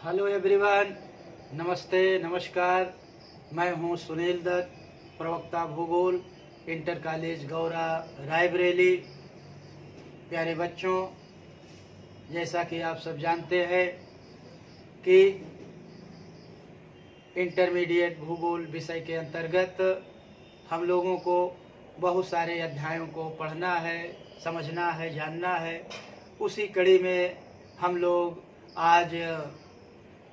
Hello everyone, नमस्ते नमस्कार। मैं हूं सुनील दत्त, प्रवक्ता भूगोल, इंटर कॉलेज गौरा रायबरेली। प्यारे बच्चों, जैसा कि आप सब जानते हैं कि इंटरमीडिएट भूगोल विषय के अंतर्गत हम लोगों को बहुत सारे अध्यायों को पढ़ना है, समझना है, जानना है। उसी कड़ी में हम लोग आज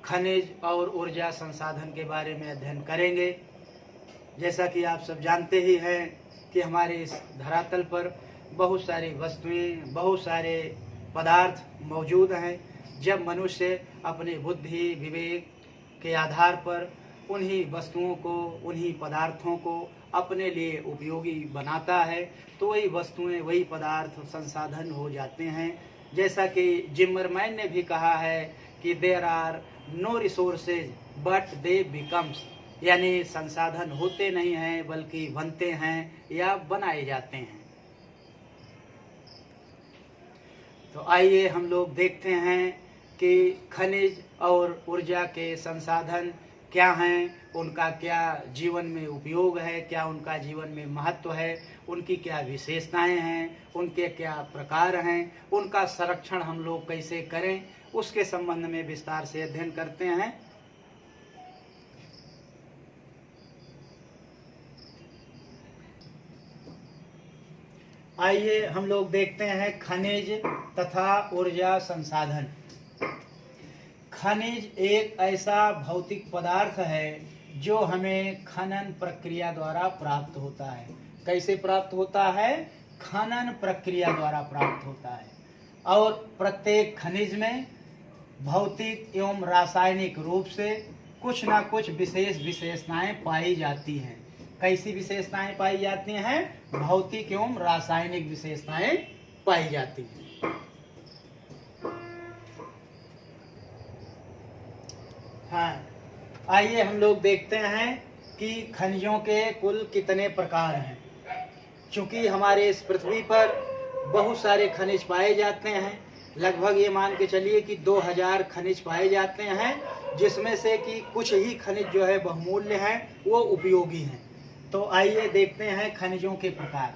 खनिज और ऊर्जा संसाधन के बारे में अध्ययन करेंगे। जैसा कि आप सब जानते ही हैं कि हमारे इस धरातल पर बहुत सारी वस्तुएं, बहुत सारे पदार्थ मौजूद हैं। जब मनुष्य अपनी बुद्धि विवेक के आधार पर उन्हीं वस्तुओं को, उन्हीं पदार्थों को अपने लिए उपयोगी बनाता है तो वही वस्तुएं, वही पदार्थ संसाधन हो जाते हैं। जैसा कि जिमरमैन ने भी कहा है कि there are no resources but they becomes, यानी संसाधन होते नहीं हैं बल्कि बनते हैं या बनाए जाते हैं। तो आइए हम लोग देखते हैं कि खनिज और ऊर्जा के संसाधन क्या हैं, उनका क्या जीवन में उपयोग है, क्या उनका जीवन में महत्व है, उनकी क्या विशेषताएं हैं, उनके क्या प्रकार हैं, उनका संरक्षण हम लोग कैसे करें, उसके संबंध में विस्तार से अध्ययन करते हैं। आइए हम लोग देखते हैं खनिज तथा ऊर्जा संसाधन। खनिज एक ऐसा भौतिक पदार्थ है जो हमें खनन प्रक्रिया द्वारा प्राप्त होता है। कैसे प्राप्त होता है? खनन प्रक्रिया द्वारा प्राप्त होता है। और प्रत्येक खनिज में भौतिक एवं रासायनिक रूप से कुछ ना कुछ विशेष विशेषताएं पाई जाती हैं। कैसी विशेषताएं पाई जाती हैं? भौतिक एवं रासायनिक विशेषताएं पाई जाती हैं। हाँ, आइए हम लोग देखते हैं कि खनिजों के कुल कितने प्रकार हैं। चूंकि हमारे इस पृथ्वी पर बहुत सारे खनिज पाए जाते हैं, लगभग ये मान के चलिए कि 2000 खनिज पाए जाते हैं, जिसमें से कि कुछ ही खनिज जो है बहुमूल्य हैं, वो उपयोगी हैं। तो आइए देखते हैं खनिजों के प्रकार।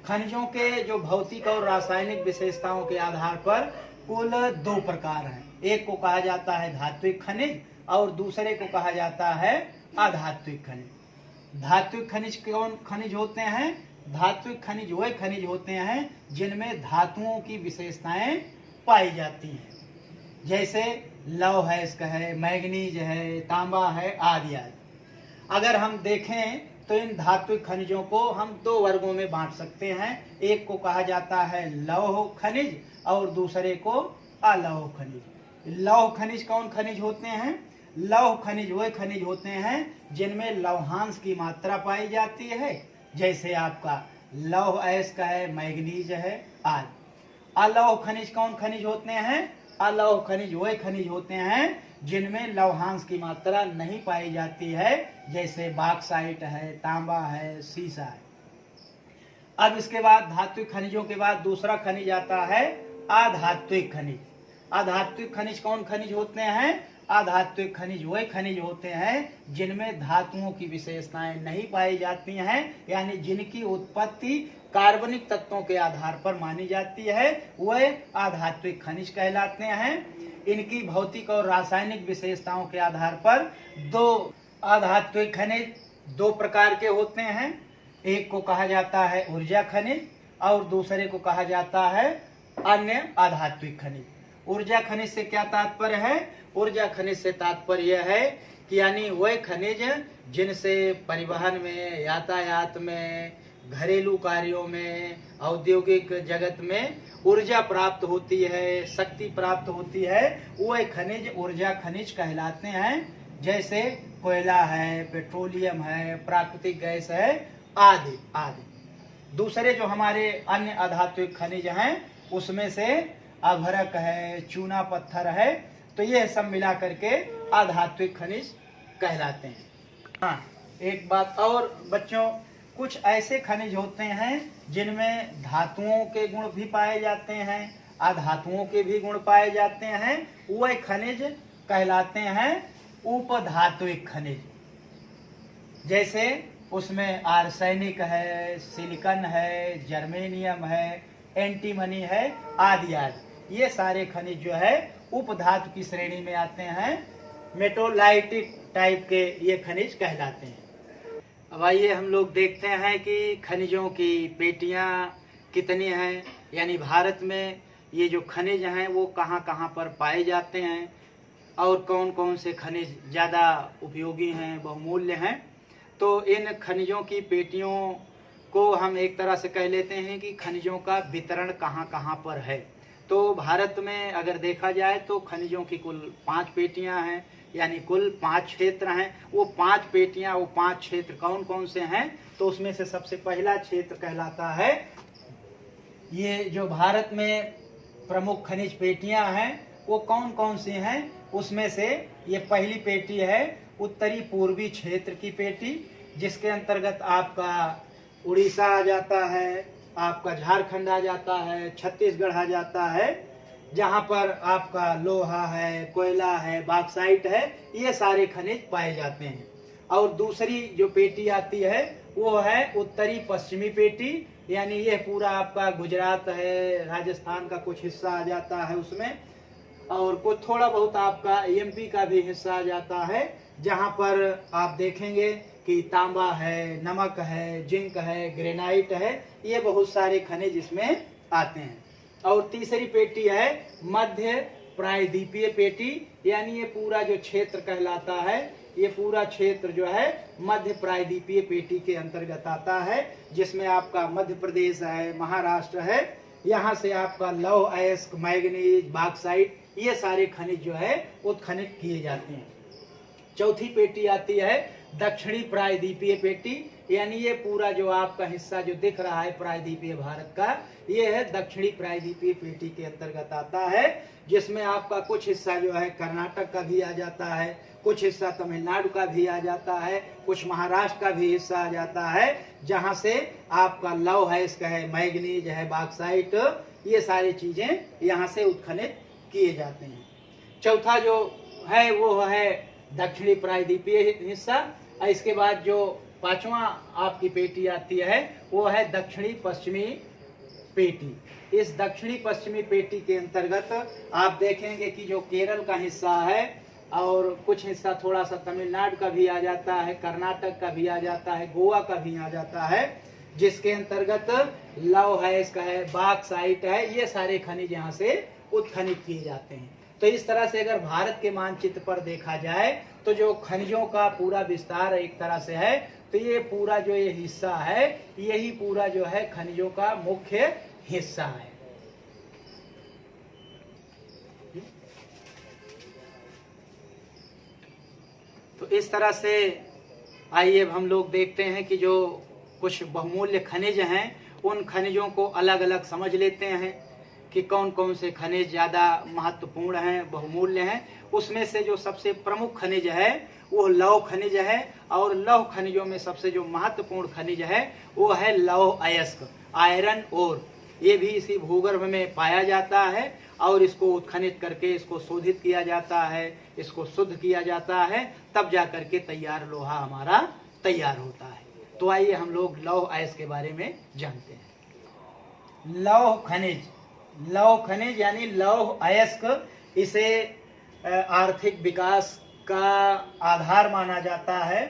खनिजों के जो भौतिक और रासायनिक विशेषताओं के आधार पर कुल 2 प्रकार हैं। एक को कहा जाता है धात्विक खनिज और दूसरे को कहा जाता है अधात्विक खनिज। धात्विक खनिज कौन खनिज होते हैं? धात्विक खनिज वह खनिज होते हैं जिनमें धातुओं की विशेषताएं पाई जाती हैं, जैसे लौह है, इसका है, मैग्नीज है, तांबा है, आदि आदि। अगर हम देखें तो इन धात्विक खनिजों को हम 2 वर्गों में बांट सकते हैं। एक को कहा जाता है लौह खनिज और दूसरे को अलौह खनिज। लौह खनिज कौन खनिज होते हैं? लौह खनिज वह खनिज होते हैं जिनमें लौहांश की मात्रा पाई जाती है, जैसे आपका लौह अयस्क है, मैग्नीज है आदि। अलौह खनिज कौन खनिज होते हैं? अलौह खनिज वह खनिज होते हैं जिनमें लौहांश की मात्रा नहीं पाई जाती है, जैसे बॉक्साइट है, तांबा है, सीसा है। अब इसके बाद धात्विक खनिजों के बाद दूसरा खनिज आता है अधात्विक खनिज। अधात्विक खनिज कौन खनिज होते हैं? अधात्विक खनिज वह खनिज होते हैं जिनमें धातुओं की विशेषताएं नहीं पाई जाती हैं, यानी जिनकी उत्पत्ति कार्बनिक तत्वों के आधार पर मानी जाती है, वह अधात्विक खनिज कहलाते हैं। इनकी भौतिक और रासायनिक विशेषताओं के आधार पर 2 अधात्विक खनिज 2 प्रकार के होते हैं। एक को कहा जाता है ऊर्जा खनिज और दूसरे को कहा जाता है अन्य अधात्विक खनिज। ऊर्जा खनिज से क्या तात्पर्य है? ऊर्जा खनिज से तात्पर्य यह है कि यानी वह खनिज जिनसे परिवहन में, यातायात में, घरेलू कार्यों में, औद्योगिक जगत में ऊर्जा प्राप्त होती है, शक्ति प्राप्त होती है, वह खनिज ऊर्जा खनिज कहलाते हैं। जैसे कोयला है, पेट्रोलियम है, प्राकृतिक गैस है आदि आदि। दूसरे जो हमारे अन्य अधात्विक खनिज हैं उसमें से अभ्रक है, चूना पत्थर है, तो ये सब मिला करके अधात्विक खनिज कहलाते हैं। हाँ, एक बात और बच्चों, कुछ ऐसे खनिज होते हैं जिनमें धातुओं के गुण भी पाए जाते हैं, अधातुओं के भी गुण पाए जाते हैं। वह खनिज कहलाते हैं उपधात्विक खनिज। जैसे उसमें आर्सेनिक है, सिलिकन है, जर्मेनियम है, एंटीमनी है, आदि आदि। ये सारे खनिज जो है उपधातु की श्रेणी में आते हैं, मेटोलाइटिक टाइप के ये खनिज कहलाते हैं। अब आइए हम लोग देखते हैं कि खनिजों की पेटियां कितनी हैं, यानी भारत में ये जो खनिज हैं वो कहाँ कहाँ पर पाए जाते हैं और कौन कौन से खनिज ज़्यादा उपयोगी हैं, बहुमूल्य हैं। तो इन खनिजों की पेटियों को हम एक तरह से कह लेते हैं कि खनिजों का वितरण कहाँ कहाँ पर है। तो भारत में अगर देखा जाए तो खनिजों की कुल 5 पेटियां हैं, यानी कुल 5 क्षेत्र हैं। वो 5 पेटियां, वो 5 क्षेत्र कौन कौन से हैं? तो उसमें से सबसे पहला क्षेत्र कहलाता है, ये जो भारत में प्रमुख खनिज पेटियां हैं वो कौन कौन सी हैं? उसमें से ये पहली पेटी है उत्तरी पूर्वी क्षेत्र की पेटी, जिसके अंतर्गत आपका उड़ीसा आ जाता है, आपका झारखंड आ जाता है, छत्तीसगढ़ आ जाता है, जहां पर आपका लोहा है, कोयला है, बॉक्साइट है, ये सारे खनिज पाए जाते हैं। और दूसरी जो पेटी आती है वो है उत्तरी पश्चिमी पेटी, यानी ये पूरा आपका गुजरात है, राजस्थान का कुछ हिस्सा आ जाता है उसमें, और कुछ थोड़ा बहुत आपका एमपी का भी हिस्सा आ जाता है, जहां पर आप देखेंगे कि तांबा है, नमक है, जिंक है, ग्रेनाइट है, ये बहुत सारे खनिज इसमें आते हैं। और तीसरी पेटी है मध्य प्रायद्वीपीय पेटी, यानी ये पूरा जो क्षेत्र कहलाता है, ये पूरा क्षेत्र जो है मध्य प्रायद्वीपीय पेटी के अंतर्गत आता है, जिसमें आपका मध्य प्रदेश है, महाराष्ट्र है, यहाँ से आपका लौह अयस्क, मैग्नीज, बॉक्साइट, ये सारे खनिज जो है उत्खनित किए जाते हैं। चौथी पेटी आती है दक्षिणी प्रायद्वीपीय पेटी, यानी ये पूरा जो आपका हिस्सा जो दिख रहा है प्रायद्वीपीय भारत का, ये है दक्षिणी प्रायद्वीपीय पेटी के अंतर्गत आता है, जिसमें आपका कुछ हिस्सा जो है कर्नाटक का भी आ जाता है, कुछ हिस्सा तमिलनाडु का भी आ जाता है, कुछ महाराष्ट्र का भी हिस्सा आ जाता है, जहां से आपका लौह अयस्क है, मैग्नीज है, बॉक्साइट, ये सारी चीजें यहाँ से उत्खनित किए जाते हैं। चौथा जो है वो है दक्षिणी प्रायद्वीपीय हिस्सा। इसके बाद जो 5वां आपकी पेटी आती है वो है दक्षिणी पश्चिमी पेटी। इस दक्षिणी पश्चिमी पेटी के अंतर्गत आप देखेंगे कि जो केरल का हिस्सा है और कुछ हिस्सा थोड़ा सा तमिलनाडु का भी आ जाता है, कर्नाटक का भी आ जाता है, गोवा का भी आ जाता है, जिसके अंतर्गत लौह अयस्क है, बॉक्साइट है, ये सारे खनिज यहाँ से उत्खनित किए जाते हैं। तो इस तरह से अगर भारत के मानचित्र पर देखा जाए तो जो खनिजों का पूरा विस्तार एक तरह से है, तो ये पूरा जो ये हिस्सा है, यही पूरा जो है खनिजों का मुख्य हिस्सा है। तो इस तरह से आइए हम लोग देखते हैं कि जो कुछ बहुमूल्य खनिज हैं उन खनिजों को अलग अलग समझ लेते हैं कि कौन कौन से खनिज ज़्यादा महत्वपूर्ण हैं, बहुमूल्य हैं। उसमें से जो सबसे प्रमुख खनिज है वो लौह खनिज है, और लौह खनिजों में सबसे जो महत्वपूर्ण खनिज है वो है लौह अयस्क, आयरन ओर। ये भी इसी भूगर्भ में पाया जाता है और इसको उत्खनित करके इसको शोधित किया जाता है, इसको शुद्ध किया जाता है, तब जा करके तैयार लोहा हमारा तैयार होता है। तो आइए हम लोग लौह अयस्क के बारे में जानते हैं। लौह खनिज, लौह खनिज यानी लौह अयस्क, इसे आर्थिक विकास का आधार माना जाता है।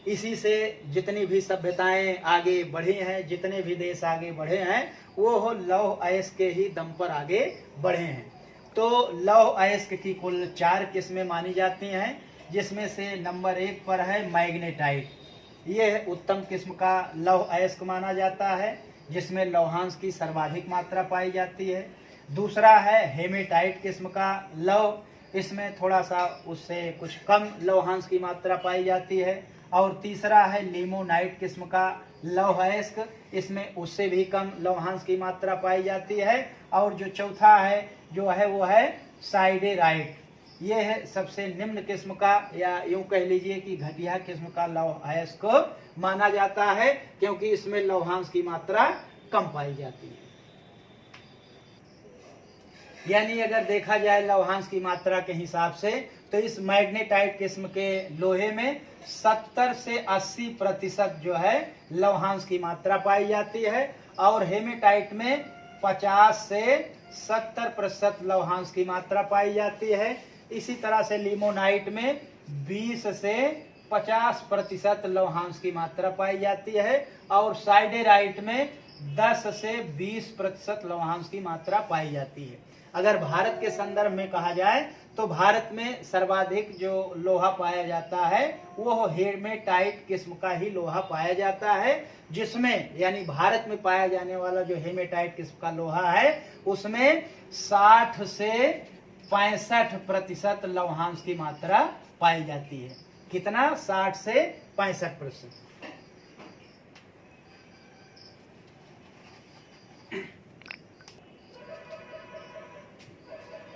इसी से जितनी भी सभ्यताएं आगे बढ़ी हैं, जितने भी देश आगे बढ़े हैं, वो लौह अयस्क के ही दम पर आगे बढ़े हैं। तो लौह अयस्क की कुल 4 किस्में मानी जाती हैं, जिसमें से नंबर 1 पर है मैग्नेटाइट। ये उत्तम किस्म का लौह अयस्क माना जाता है, जिसमें लौहांश की सर्वाधिक मात्रा पाई जाती है। दूसरा है हेमेटाइट किस्म का लौह, इसमें थोड़ा सा उससे कुछ कम लौहांश की मात्रा पाई जाती है। और तीसरा है लिमोनाइट किस्म का लौह अयस्क, इसमें उससे भी कम लौहांश की मात्रा पाई जाती है। और जो चौथा है जो है वो है साइडेराइट। ये है सबसे निम्न किस्म का, या यूं कह लीजिए कि घटिया किस्म का लौह अयस्क माना जाता है, क्योंकि इसमें लौहांश की मात्रा कम पाई जाती है। यानी अगर देखा जाए लौहांश की मात्रा के हिसाब से तो इस मैग्नेटाइट किस्म के लोहे में 70 से 80% जो है लौहांश की मात्रा पाई जाती है और हेमेटाइट में 50 से 70% लौहांश की मात्रा पाई जाती है। इसी तरह से लिमोनाइट में 20 से 50% लौहांश की मात्रा पाई जाती है और साइडेराइट में 10 से 20% लौहांश की मात्रा पाई जाती है। अगर भारत के संदर्भ में कहा जाए तो भारत में सर्वाधिक जो लोहा पाया जाता है वो हेमेटाइट किस्म का ही लोहा पाया जाता है, जिसमें यानी भारत में पाया जाने वाला जो हेमेटाइट किस्म का लोहा है उसमें 60 से 65% लौहांश की मात्रा पाई जाती है। कितना? 60 से 65%।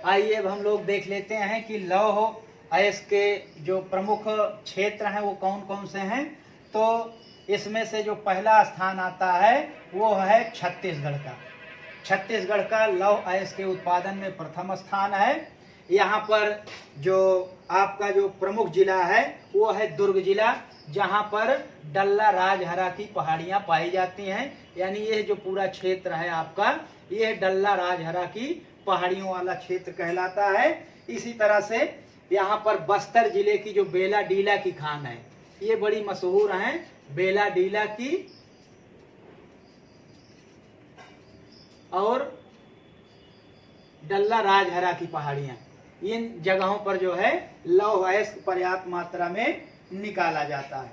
आइए अब हम लोग देख लेते हैं कि लौह अयस्क के जो प्रमुख क्षेत्र हैं वो कौन कौन से हैं। तो इसमें से जो पहला स्थान आता है वो है छत्तीसगढ़ का। छत्तीसगढ़ का लौह अयस्क के उत्पादन में प्रथम स्थान है। यहाँ पर जो आपका जो प्रमुख जिला है वो है दुर्ग जिला, जहाँ पर डल्ला राजहरा की पहाड़ियाँ पाई जाती हैं। यानी ये जो पूरा क्षेत्र है आपका, ये डल्ला राजहरा की पहाड़ियों वाला क्षेत्र कहलाता है। इसी तरह से यहाँ पर बस्तर जिले की जो बेला डीला की खान है, ये बड़ी मशहूर है। बेला डीला की और डल्ला राजहरा की पहाड़ियां, इन जगहों पर जो है लौह अयस्क पर्याप्त मात्रा में निकाला जाता है।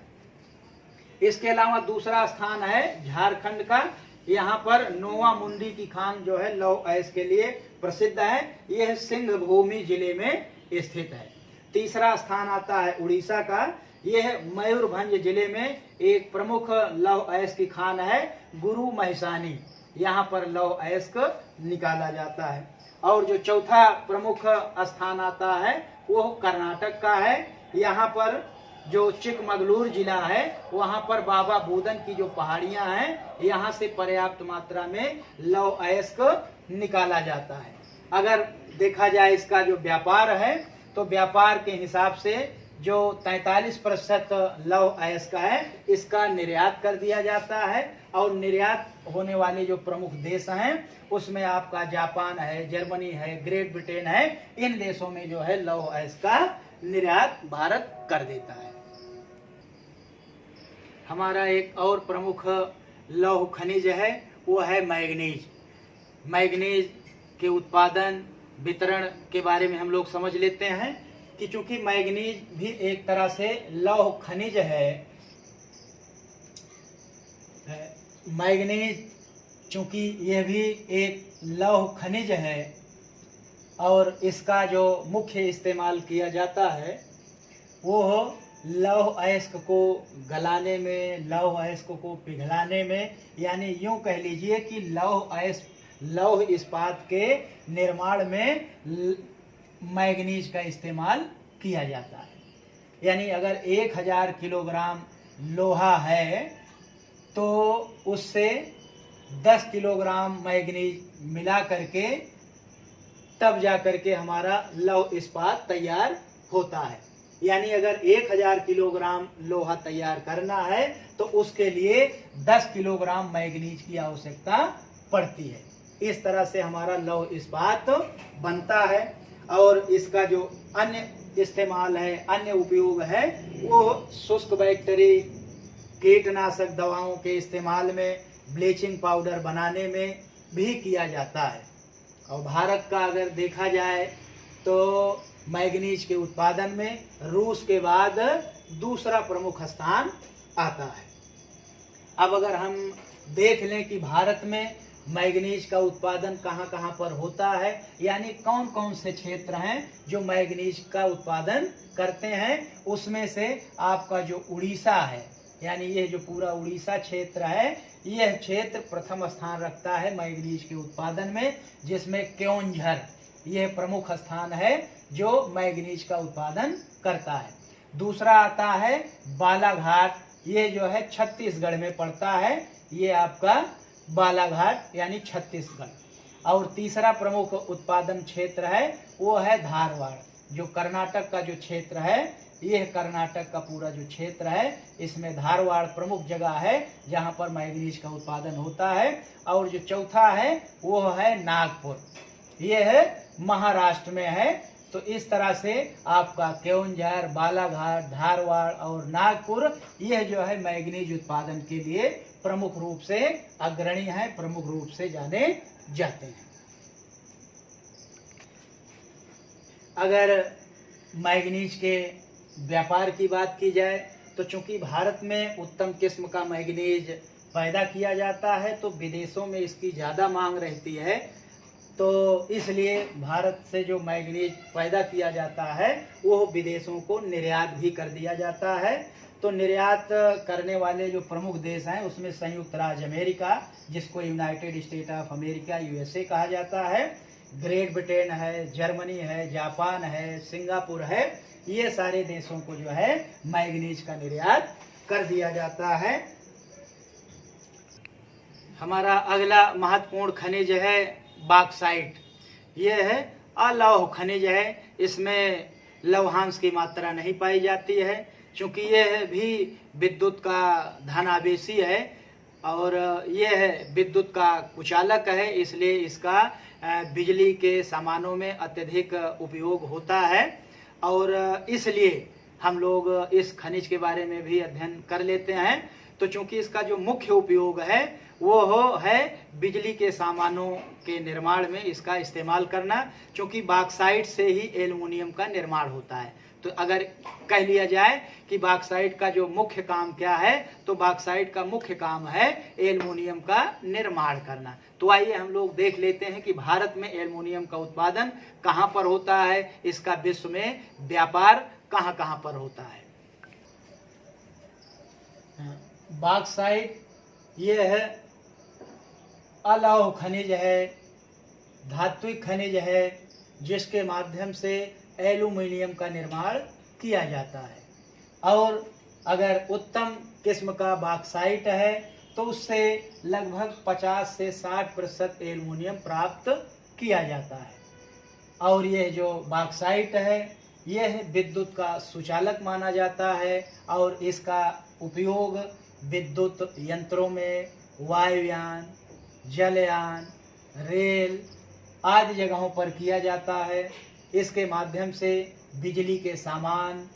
इसके अलावा दूसरा स्थान है झारखंड का। यहाँ पर नोवा मुंडी की खान जो है लौह अयस्क के लिए प्रसिद्ध है। यह सिंहभूमि जिले में स्थित है। तीसरा स्थान आता है उड़ीसा का। यह मयूरभंज जिले में एक प्रमुख लौह अयस्क की खान है, गुरु महिसानी। यहाँ पर लौह अयस्क निकाला जाता है। और जो चौथा प्रमुख स्थान आता है वो कर्नाटक का है। यहाँ पर जो चिकमगलूर जिला है वहाँ पर बाबा बूदन की जो पहाड़ियाँ हैं, यहाँ से पर्याप्त मात्रा में लौह अयस्क निकाला जाता है। अगर देखा जाए इसका जो व्यापार है तो व्यापार के हिसाब से जो 43% लौह अयस्क है इसका निर्यात कर दिया जाता है। और निर्यात होने वाले जो प्रमुख देश हैं उसमें आपका जापान है, जर्मनी है, ग्रेट ब्रिटेन है। इन देशों में जो है लौह अयस्क का निर्यात भारत कर देता है। हमारा एक और प्रमुख लौह खनिज है वो है मैग्नीज। मैग्नीज के उत्पादन वितरण के बारे में हम लोग समझ लेते हैं कि चूंकि मैग्नीज भी एक तरह से लौह खनिज है। मैग्नीज चूंकि यह भी एक लौह खनिज है और इसका जो मुख्य इस्तेमाल किया जाता है वो लौह अयस्क को गलाने में, लौह अयस्क को पिघलाने में, यानी यूं कह लीजिए कि लौह इस्पात के निर्माण में मैग्नीज का इस्तेमाल किया जाता है। यानी अगर 1000 किलोग्राम लोहा है तो उससे 10 किलोग्राम मैग्नीज मिला करके तब जा करके हमारा लौह इस्पात तैयार होता है। यानी अगर 1000 किलोग्राम लोहा तैयार करना है तो उसके लिए 10 किलोग्राम मैग्नीज की आवश्यकता पड़ती है। इस तरह से हमारा लौह इस्पात बनता है। और इसका जो अन्य इस्तेमाल है, अन्य उपयोग है, वो शुष्क बैक्टीरी, कीटनाशक दवाओं के इस्तेमाल में, ब्लीचिंग पाउडर बनाने में भी किया जाता है। और भारत का अगर देखा जाए तो मैग्नीज के उत्पादन में रूस के बाद दूसरा प्रमुख स्थान आता है। अब अगर हम देख लें कि भारत में मैग्नीज का उत्पादन कहाँ कहाँ पर होता है, यानी कौन कौन से क्षेत्र हैं जो मैग्नीज का उत्पादन करते हैं, उसमें से आपका जो उड़ीसा है, यानी ये जो पूरा उड़ीसा क्षेत्र है, यह क्षेत्र प्रथम स्थान रखता है मैग्नीज के उत्पादन में, जिसमें केओंझर यह प्रमुख स्थान है जो मैग्नीज का उत्पादन करता है। दूसरा आता है बालाघाट, ये जो है छत्तीसगढ़ में पड़ता है। ये आपका बालाघाट यानी छत्तीसगढ़। और तीसरा प्रमुख उत्पादन क्षेत्र है वो है धारवाड़। जो कर्नाटक का जो क्षेत्र है, यह कर्नाटक का पूरा जो क्षेत्र है, इसमें धारवाड़ प्रमुख जगह है जहां पर मैंगनीज का उत्पादन होता है। और जो चौथा है वो है नागपुर, यह है महाराष्ट्र में है। तो इस तरह से आपका केओंझर, बालाघाट, धारवाड़ और नागपुर यह जो है मैंगनीज उत्पादन के लिए प्रमुख रूप से अग्रणी है, प्रमुख रूप से जाने जाते हैं। अगर मैंगनीज के व्यापार की बात की जाए तो चूंकि भारत में उत्तम किस्म का मैंगनीज पैदा किया जाता है तो विदेशों में इसकी ज़्यादा मांग रहती है। तो इसलिए भारत से जो मैंगनीज पैदा किया जाता है वो विदेशों को निर्यात भी कर दिया जाता है। तो निर्यात करने वाले जो प्रमुख देश हैं उसमें संयुक्त राज्य अमेरिका, जिसको United state of America USA कहा जाता है, ग्रेट ब्रिटेन है, जर्मनी है, जापान है, सिंगापुर है, ये सारे देशों को जो है मैंगनीज का निर्यात कर दिया जाता है। हमारा अगला महत्वपूर्ण खनिज है बॉक्साइट। ये है अलौह खनिज है, इसमें लौहांश की मात्रा नहीं पाई जाती है। चूँकि यह भी विद्युत का धनावेशी है और यह विद्युत का कुचालक है, इसलिए इसका बिजली के सामानों में अत्यधिक उपयोग होता है। और इसलिए हम लोग इस खनिज के बारे में भी अध्ययन कर लेते हैं। तो चूंकि इसका जो मुख्य उपयोग है वो है बिजली के सामानों के निर्माण में इसका इस्तेमाल करना, क्योंकि बॉक्साइट से ही एल्युमिनियम का निर्माण होता है। तो अगर कह लिया जाए कि बॉक्साइट का जो मुख्य काम क्या है, तो बॉक्साइट का मुख्य काम है एल्युमिनियम का निर्माण करना। तो आइए हम लोग देख लेते हैं कि भारत में एल्युमिनियम का उत्पादन कहाँ पर होता है, इसका विश्व में व्यापार कहाँ कहाँ पर होता है। बॉक्साइट ये है अलौह खनिज है, धात्विक खनिज है, जिसके माध्यम से एल्युमिनियम का निर्माण किया जाता है। और अगर उत्तम किस्म का बॉक्साइट है तो उससे लगभग 50 से 60% एल्युमिनियम प्राप्त किया जाता है। और यह जो बॉक्साइट है यह विद्युत का सुचालक माना जाता है और इसका उपयोग विद्युत यंत्रों में, वायुयान, जलयान, रेल आदि जगहों पर किया जाता है। इसके माध्यम से बिजली के सामान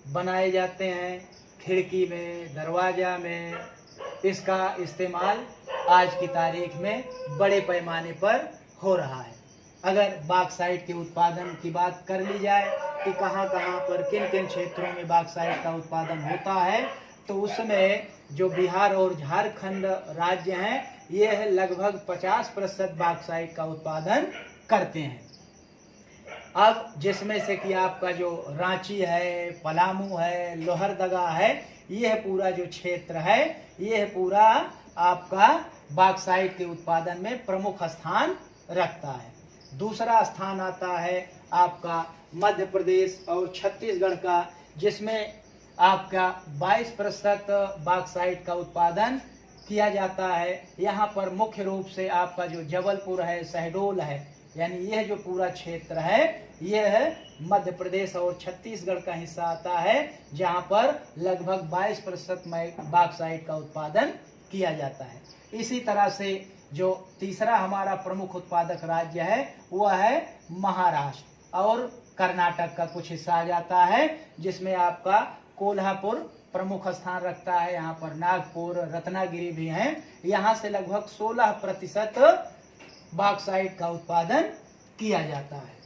बनाए जाते हैं, खिड़की में, दरवाजा में इसका इस्तेमाल आज की तारीख में बड़े पैमाने पर हो रहा है। अगर बॉक्साइट के उत्पादन की बात कर ली जाए कि कहाँ कहाँ पर किन किन क्षेत्रों में बॉक्साइट का उत्पादन होता है, तो उसमें जो बिहार और झारखंड राज्य हैं यह लगभग 50% बॉक्साइट का उत्पादन करते हैं। अब जिसमें से कि आपका जो रांची है, पलामू है, लोहरदगा है, यह पूरा जो क्षेत्र है यह पूरा आपका बॉक्साइट के उत्पादन में प्रमुख स्थान रखता है। दूसरा स्थान आता है आपका मध्य प्रदेश और छत्तीसगढ़ का, जिसमें आपका 22% बॉक्साइट का उत्पादन किया जाता है। यहाँ पर मुख्य रूप से आपका जो जबलपुर है, शहडोल है, यानी यह जो पूरा क्षेत्र है यह मध्य प्रदेश और छत्तीसगढ़ का हिस्सा आता है, जहाँ पर लगभग 22% बॉक्साइट का उत्पादन किया जाता है। इसी तरह से जो तीसरा हमारा प्रमुख उत्पादक राज्य है वह है महाराष्ट्र और कर्नाटक का कुछ हिस्सा आ जाता है, जिसमें आपका कोल्हापुर प्रमुख स्थान रखता है। यहाँ पर नागपुर, रत्नागिरी भी हैं। यहाँ से लगभग 16% बॉक्साइट का उत्पादन किया जाता है।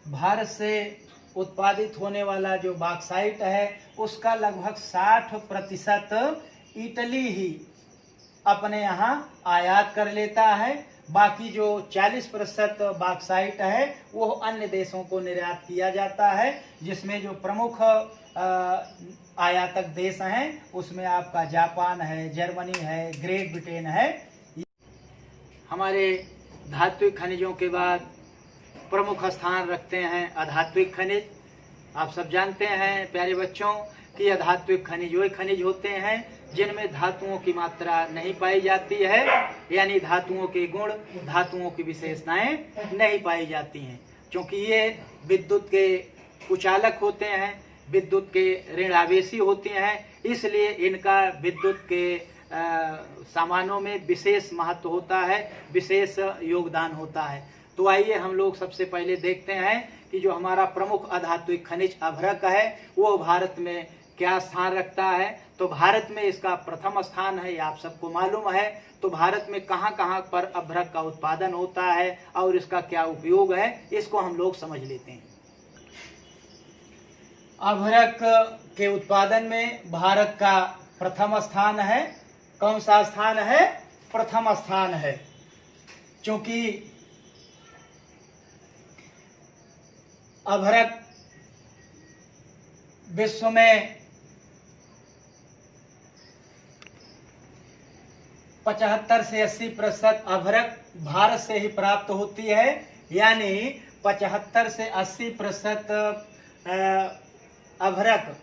भारत से उत्पादित होने वाला जो बॉक्साइट है उसका लगभग 60% इटली ही अपने यहाँ आयात कर लेता है। बाकी जो 40% बॉक्साइट है वो अन्य देशों को निर्यात किया जाता है, जिसमें जो प्रमुख आयातक देश हैं उसमें आपका जापान है, जर्मनी है, ग्रेट ब्रिटेन है। हमारे धात्विक खनिजों के बाद प्रमुख स्थान रखते हैं अधात्विक खनिज। आप सब जानते हैं प्यारे बच्चों कि अधात्विक खनिज वे खनिज होते हैं जिनमें धातुओं की मात्रा नहीं पाई जाती है, यानी धातुओं के गुण, धातुओं की विशेषताएं नहीं पाई जाती हैं। क्योंकि ये विद्युत के कुचालक होते हैं, विद्युत के ऋण आवेशी होते हैं, इसलिए इनका विद्युत के सामानों में विशेष महत्व होता है, विशेष योगदान होता है। तो आइए हम लोग सबसे पहले देखते हैं कि जो हमारा प्रमुख अधात्विक खनिज अभ्रक है वो भारत में क्या स्थान रखता है। तो भारत में इसका प्रथम स्थान है, ये आप सबको मालूम है। तो भारत में कहाँ कहाँ पर अभ्रक का उत्पादन होता है और इसका क्या उपयोग है, इसको हम लोग समझ लेते हैं। अभ्रक के उत्पादन में भारत का प्रथम स्थान है। कौन सा स्थान है? प्रथम स्थान है। क्योंकि अभ्रक विश्व में 75 से 80% अभ्रक भारत से ही प्राप्त होती है, यानी 75 से 80% अभ्रक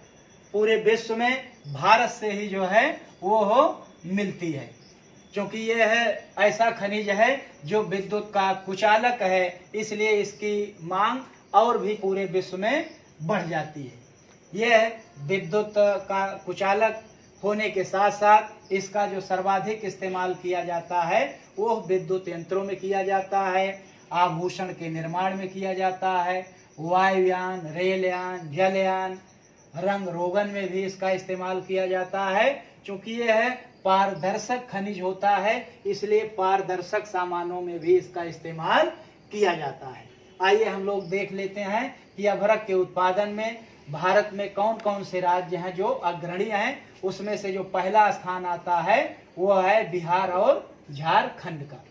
पूरे विश्व में भारत से ही जो है वो मिलती है। क्योंकि यह है ऐसा खनिज है जो विद्युत का कुचालक है, इसलिए इसकी मांग और भी पूरे विश्व में बढ़ जाती है। यह विद्युत का कुचालक होने के साथ साथ इसका जो सर्वाधिक इस्तेमाल किया जाता है वो विद्युत यंत्रों में किया जाता है, आभूषण के निर्माण में किया जाता है, वायुयान, रेलयान, जलयान, रंग रोगन में भी इसका इस्तेमाल किया जाता है। क्योंकि यह है पारदर्शक खनिज होता है, इसलिए पारदर्शक सामानों में भी इसका इस्तेमाल किया जाता है। आइए हम लोग देख लेते हैं कि अभ्रक के उत्पादन में भारत में कौन कौन से राज्य हैं जो अग्रणी हैं। उसमें से जो पहला स्थान आता है वो है बिहार और झारखंड का।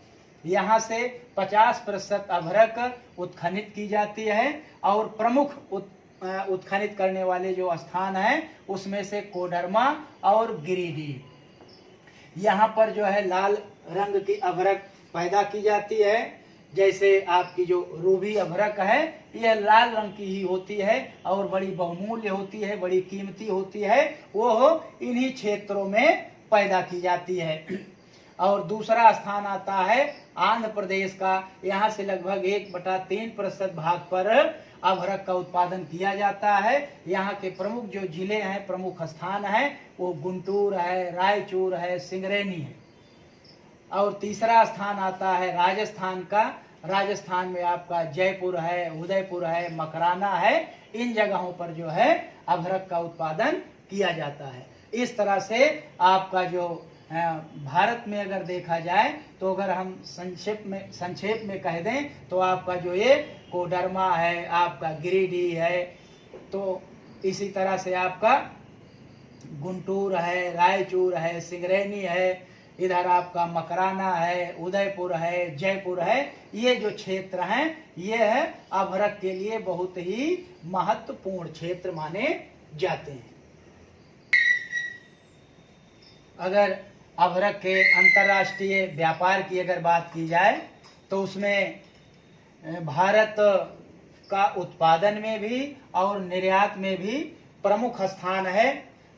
यहाँ से 50% अभ्रक उत्खनित की जाती है और प्रमुख उत्खनित करने वाले जो स्थान हैं उसमें से कोडरमा और गिरिडीह। यहाँ पर जो है लाल रंग की अभ्रक पैदा की जाती है। जैसे आपकी जो रूबी अभ्रक है यह लाल रंग की ही होती है और बड़ी बहुमूल्य होती है, बड़ी कीमती होती है, वो इन्हीं क्षेत्रों में पैदा की जाती है। और दूसरा स्थान आता है आंध्र प्रदेश का। यहाँ से लगभग 1/3% भाग पर अभ्रक का उत्पादन किया जाता है। यहाँ के प्रमुख जो जिले हैं, प्रमुख स्थान हैं, वो गुंटूर है, रायचूर है, सिंगरैनी है। और तीसरा स्थान आता है राजस्थान का। राजस्थान में आपका जयपुर है, उदयपुर है, मकराना है। इन जगहों पर जो है अभ्रक का उत्पादन किया जाता है। इस तरह से आपका जो भारत में अगर देखा जाए तो अगर हम संक्षेप में कह दें तो आपका जो ये कोडरमा है, आपका गिरिडीह है, तो इसी तरह से आपका गुंटूर है, रायचूर है, सिंगरैनी है, इधर आपका मकराना है, उदयपुर है, जयपुर है। ये जो क्षेत्र हैं ये है अभ्रक के लिए बहुत ही महत्वपूर्ण क्षेत्र माने जाते हैं। अगर अभ्रक के अंतर्राष्ट्रीय व्यापार की अगर बात की जाए तो उसमें भारत का उत्पादन में भी और निर्यात में भी प्रमुख स्थान है।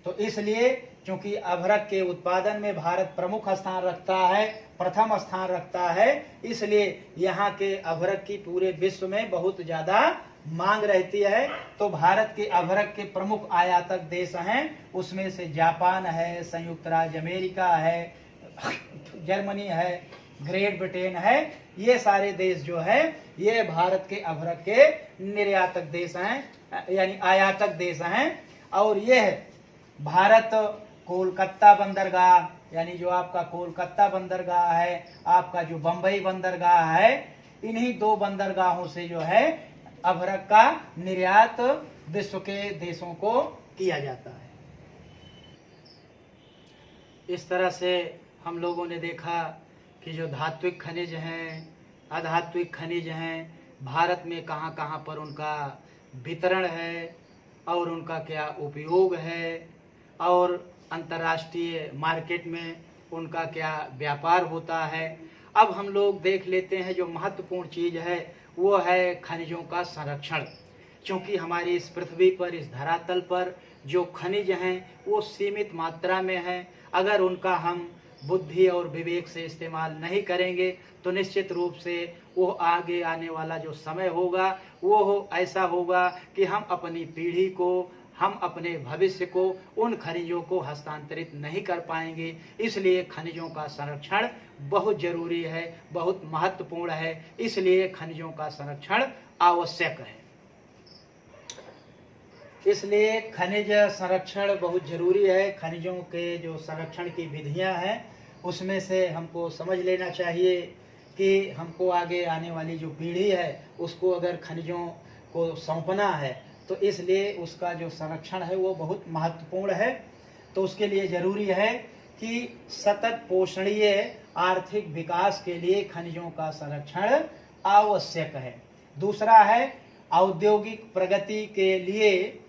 तो इसलिए क्योंकि अभ्रक के उत्पादन में भारत प्रमुख स्थान रखता है, प्रथम स्थान रखता है, इसलिए यहाँ के अभ्रक की पूरे विश्व में बहुत ज़्यादा मांग रहती है। तो भारत के अभ्रक के प्रमुख आयातक देश हैं, उसमें से जापान है, संयुक्त राज्य अमेरिका है, जर्मनी है, ग्रेट ब्रिटेन है। ये सारे देश जो है ये भारत के अभ्रक के निर्यातक देश हैं, यानी आयातक देश हैं। और ये भारत कोलकाता बंदरगाह, यानी जो आपका कोलकाता बंदरगाह है, आपका जो बंबई बंदरगाह है, इन्हीं दो बंदरगाहों से जो है अभ्रक का निर्यात विश्व के देशों को किया जाता है। इस तरह से हम लोगों ने देखा कि जो धात्विक खनिज हैं, अधात्विक खनिज हैं, भारत में कहाँ कहाँ पर उनका वितरण है और उनका क्या उपयोग है और अंतर्राष्ट्रीय मार्केट में उनका क्या व्यापार होता है। अब हम लोग देख लेते हैं जो महत्वपूर्ण चीज़ है वो है खनिजों का संरक्षण। क्योंकि हमारी इस पृथ्वी पर, इस धरातल पर जो खनिज हैं वो सीमित मात्रा में हैं। अगर उनका हम बुद्धि और विवेक से इस्तेमाल नहीं करेंगे तो निश्चित रूप से वो आगे आने वाला जो समय होगा वो ऐसा होगा कि हम अपनी पीढ़ी को, हम अपने भविष्य को उन खनिजों को हस्तांतरित नहीं कर पाएंगे। इसलिए खनिजों का संरक्षण बहुत जरूरी है, बहुत महत्वपूर्ण है। इसलिए खनिजों का संरक्षण आवश्यक है। इसलिए खनिज संरक्षण बहुत जरूरी है। खनिजों के जो संरक्षण की विधियां हैं उसमें से हमको समझ लेना चाहिए कि हमको आगे आने वाली जो पीढ़ी है उसको अगर खनिजों को सौंपना है तो इसलिए उसका जो संरक्षण है वो बहुत महत्वपूर्ण है। तो उसके लिए जरूरी है कि सतत पोषणीय आर्थिक विकास के लिए खनिजों का संरक्षण आवश्यक है। दूसरा है औद्योगिक प्रगति के लिए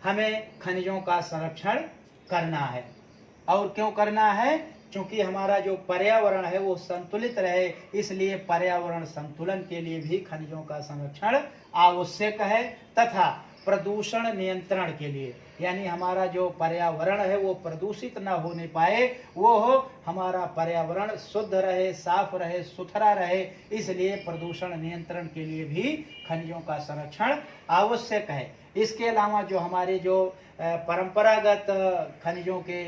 हमें खनिजों का संरक्षण करना है। और क्यों करना है? क्योंकि हमारा जो पर्यावरण है वो संतुलित रहे, इसलिए पर्यावरण संतुलन के लिए भी खनिजों का संरक्षण आवश्यक है। तथा प्रदूषण नियंत्रण के लिए, यानी हमारा जो पर्यावरण है वो प्रदूषित न होने पाए, वो हमारा पर्यावरण शुद्ध रहे, साफ रहे, सुथरा रहे, इसलिए प्रदूषण नियंत्रण के लिए भी खनिजों का संरक्षण आवश्यक है। इसके अलावा जो हमारे जो परंपरागत खनिजों के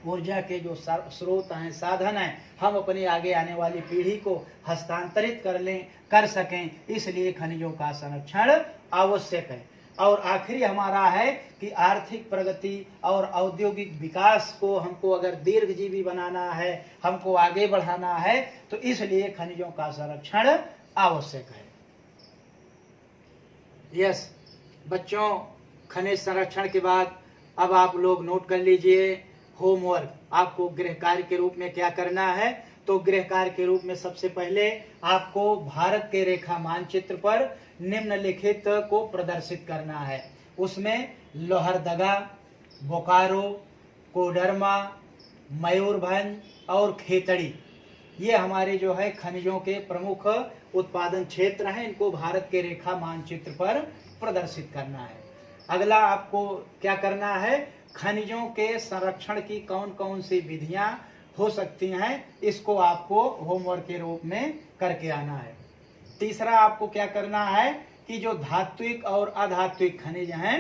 ऊर्जा के जो स्रोत हैं, साधन हैं, हम अपनी आगे आने वाली पीढ़ी को हस्तांतरित कर सकें, इसलिए खनिजों का संरक्षण आवश्यक है। और आखिरी हमारा है कि आर्थिक प्रगति और औद्योगिक विकास को हमको अगर दीर्घजीवी बनाना है, हमको आगे बढ़ाना है, तो इसलिए खनिजों का संरक्षण आवश्यक है। यस बच्चों, खनिज संरक्षण के बाद अब आप लोग नोट कर लीजिए होमवर्क। आपको गृह कार्य के रूप में क्या करना है? तो गृह कार्य के रूप में सबसे पहले आपको भारत के रेखा मानचित्र पर निम्नलिखित को प्रदर्शित करना है। उसमें लोहरदगा, बोकारो, कोडरमा, मयूरभंज और खेतड़ी, ये हमारे जो है खनिजों के प्रमुख उत्पादन क्षेत्र हैं। इनको भारत के रेखा मानचित्र पर प्रदर्शित करना है। अगला आपको क्या करना है? खनिजों के संरक्षण की कौन कौन सी विधियां हो सकती हैं, इसको आपको होमवर्क के रूप में करके आना है। तीसरा आपको क्या करना है कि जो धात्विक और अधात्विक खनिज हैं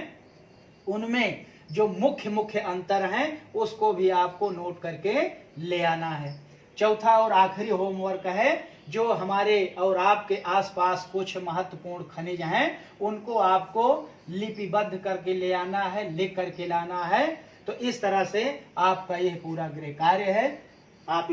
उनमें जो मुख्य अंतर हैं उसको भी आपको नोट करके ले आना है। चौथा और आखिरी होमवर्क है जो हमारे और आपके आसपास कुछ महत्वपूर्ण खनिज हैं उनको आपको लिपिबद्ध करके ले आना है, लिख करके लाना है। तो इस तरह से आपका यह पूरा गृह कार्य है। आप